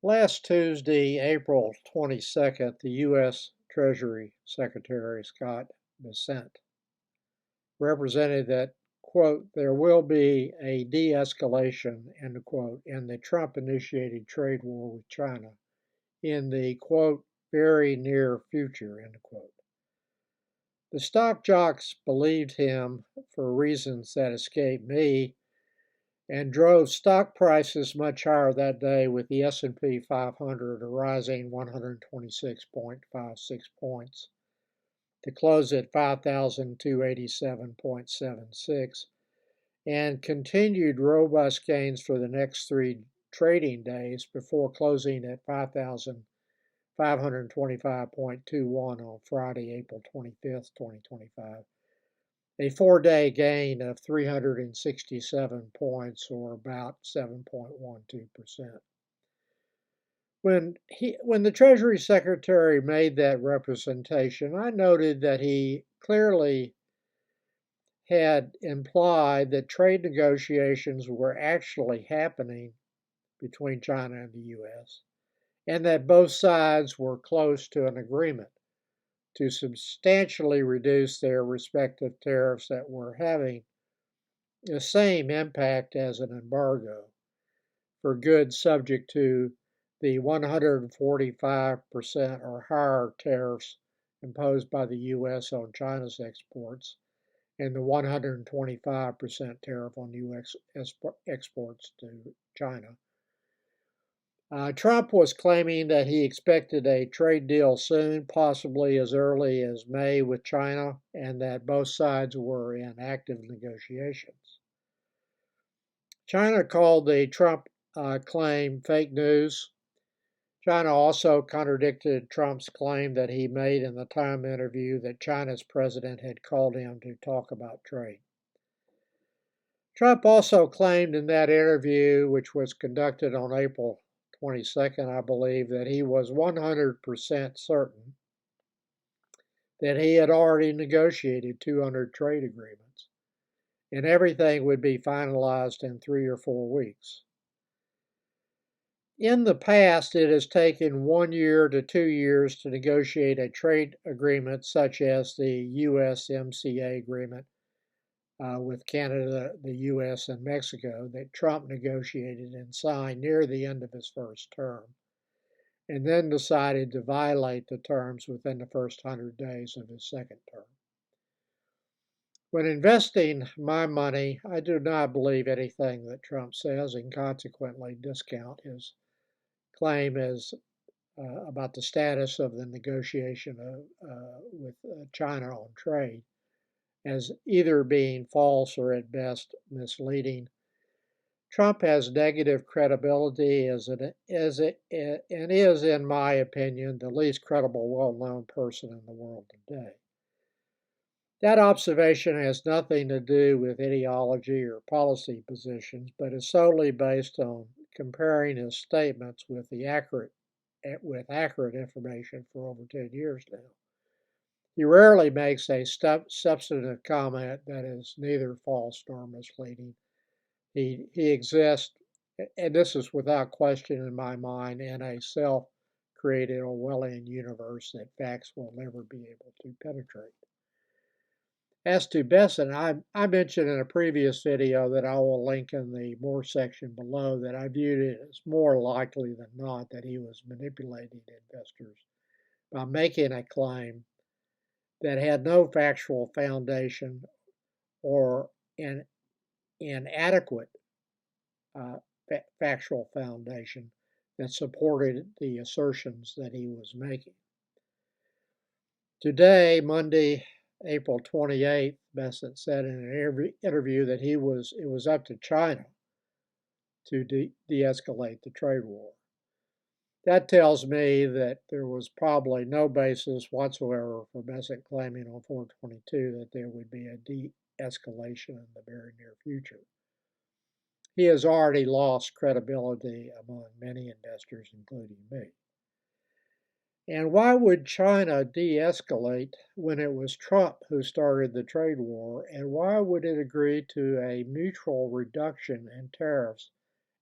Last Tuesday, April 22nd, the U.S. Treasury Secretary Scott Bessent represented that, quote, there will be a de-escalation, end quote, in the Trump-initiated trade war with China in the, quote, very near future, end quote. The stock jocks believed him for reasons that escape me and drove stock prices much higher that day, with the S&P 500 rising 126.56 points to close at 5,287.76, and continued robust gains for the next three trading days before closing at 5,525.21 on Friday, April 25th, 2025. A 4-day gain of 367 points, or about 7.12%. When the Treasury Secretary made that representation, I noted that he clearly had implied that trade negotiations were actually happening between China and the U.S., and that both sides were close to an agreement to substantially reduce their respective tariffs that were having the same impact as an embargo for goods subject to the 145% or higher tariffs imposed by the U.S. on China's exports and the 125% tariff on U.S. exports to China. Trump was claiming that he expected a trade deal soon, possibly as early as May with China, and that both sides were in active negotiations. China called the Trump claim fake news. China also contradicted Trump's claim that he made in the Time interview that China's president had called him to talk about trade. Trump also claimed in that interview, which was conducted on April 22nd, I believe, that he was 100% certain that he had already negotiated 200 trade agreements and everything would be finalized in 3 or 4 weeks. In the past, it has taken 1 year to 2 years to negotiate a trade agreement such as the USMCA agreement with Canada, the U.S., and Mexico that Trump negotiated and signed near the end of his first term, and then decided to violate the terms within the first 100 days of his second term. When investing my money, I do not believe anything that Trump says, and consequently discount his claim as about the status of the negotiation with China on trade as either being false or at best misleading. Trump has negative credibility and is, in my opinion, the least credible, well-known person in the world today. That observation has nothing to do with ideology or policy positions, but is solely based on comparing his statements with accurate information for over 10 years now. He rarely makes a substantive comment that is neither false nor misleading. He exists, and this is without question in my mind, in a self-created Orwellian universe that facts will never be able to penetrate. As to Bessent, I mentioned in a previous video that I will link in the more section below that I viewed it as more likely than not that he was manipulating investors by making a claim that had no factual foundation or an inadequate factual foundation that supported the assertions that he was making. Today, Monday, April 28th, Bessent said in an interview that it was up to China to de-escalate the trade war. That tells me that there was probably no basis whatsoever for Bessent claiming on 422 that there would be a de-escalation in the very near future. He has already lost credibility among many investors, including me. And why would China de-escalate when it was Trump who started the trade war? And why would it agree to a mutual reduction in tariffs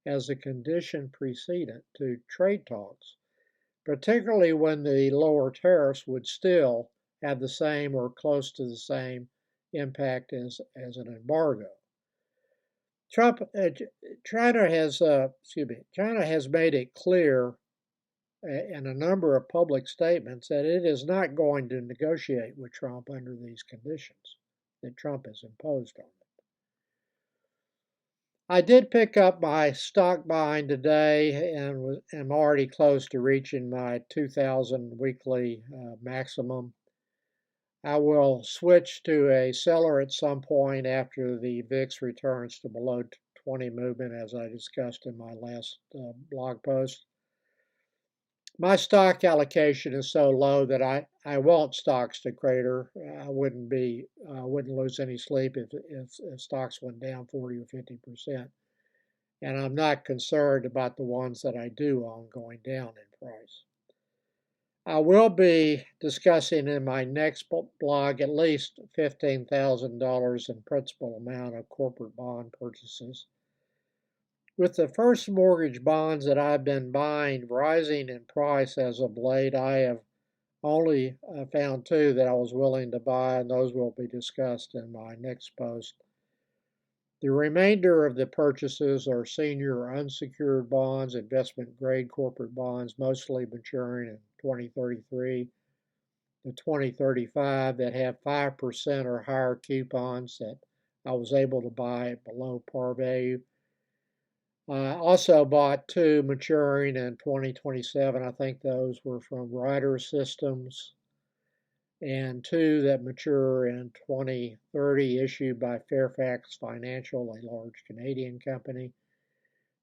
as a condition precedent to trade talks, particularly when the lower tariffs would still have the same or close to the same impact as an embargo. China has made it clear in a number of public statements that it is not going to negotiate with Trump under these conditions that Trump has imposed on it. I did pick up my stock buying today and am already close to reaching my 2,000 weekly maximum. I will switch to a seller at some point after the VIX returns to below 20 movement, as I discussed in my last blog post. My stock allocation is so low that I want stocks to crater. I wouldn't lose any sleep if stocks went down 40 or 50%. And I'm not concerned about the ones that I do own going down in price. I will be discussing in my next blog at least $15,000 in principal amount of corporate bond purchases. With the first mortgage bonds that I've been buying rising in price as of late, I have only found two that I was willing to buy, and those will be discussed in my next post. The remainder of the purchases are senior unsecured bonds, investment grade corporate bonds, mostly maturing in 2033 to 2035 that have 5% or higher coupons that I was able to buy below par value. I also bought two maturing in 2027. I think those were from Ryder Systems, and two that mature in 2030 issued by Fairfax Financial, a large Canadian company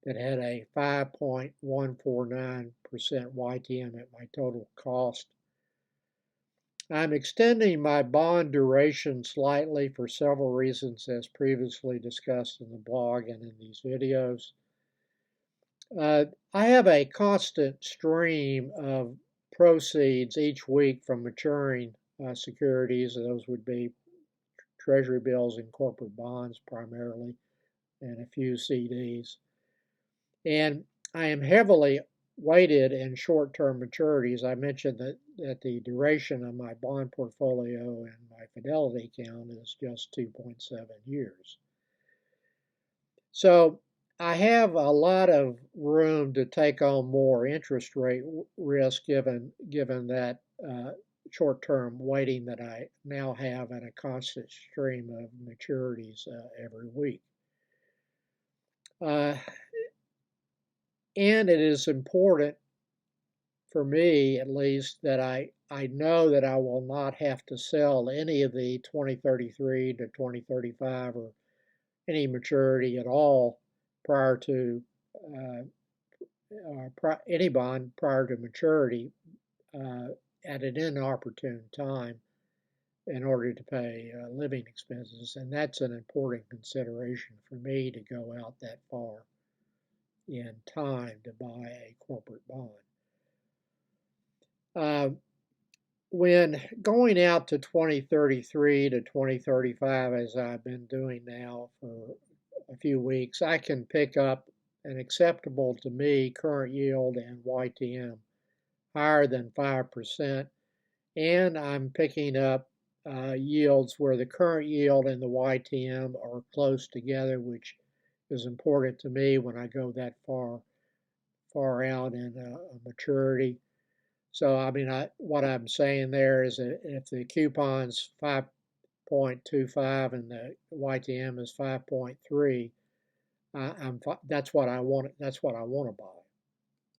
that had a 5.149% YTM at my total cost. I'm extending my bond duration slightly for several reasons as previously discussed in the blog and in these videos. I have a constant stream of proceeds each week from maturing securities. Those would be treasury bills and corporate bonds primarily, and a few CDs. And I am heavily weighted in short-term maturities. I mentioned that the duration of my bond portfolio and my fidelity count is just 2.7 years. So I have a lot of room to take on more interest rate risk given that short-term weighting that I now have and a constant stream of maturities every week. And it is important for me, at least, that I know that I will not have to sell any of the 2033 to 2035 or any maturity at all prior to any bond prior to maturity at an inopportune time in order to pay living expenses. And that's an important consideration for me to go out that far in time to buy a corporate bond. When going out to 2033 to 2035, as I've been doing now for a few weeks, I can pick up an acceptable to me current yield and YTM higher than 5%, and I'm picking up yields where the current yield and the YTM are close together, which is important to me when I go that far out in maturity. So, I mean, what I'm saying there is that if the coupon's 5.25 and the YTM is 5.3, that's what I want. That's what I want to buy.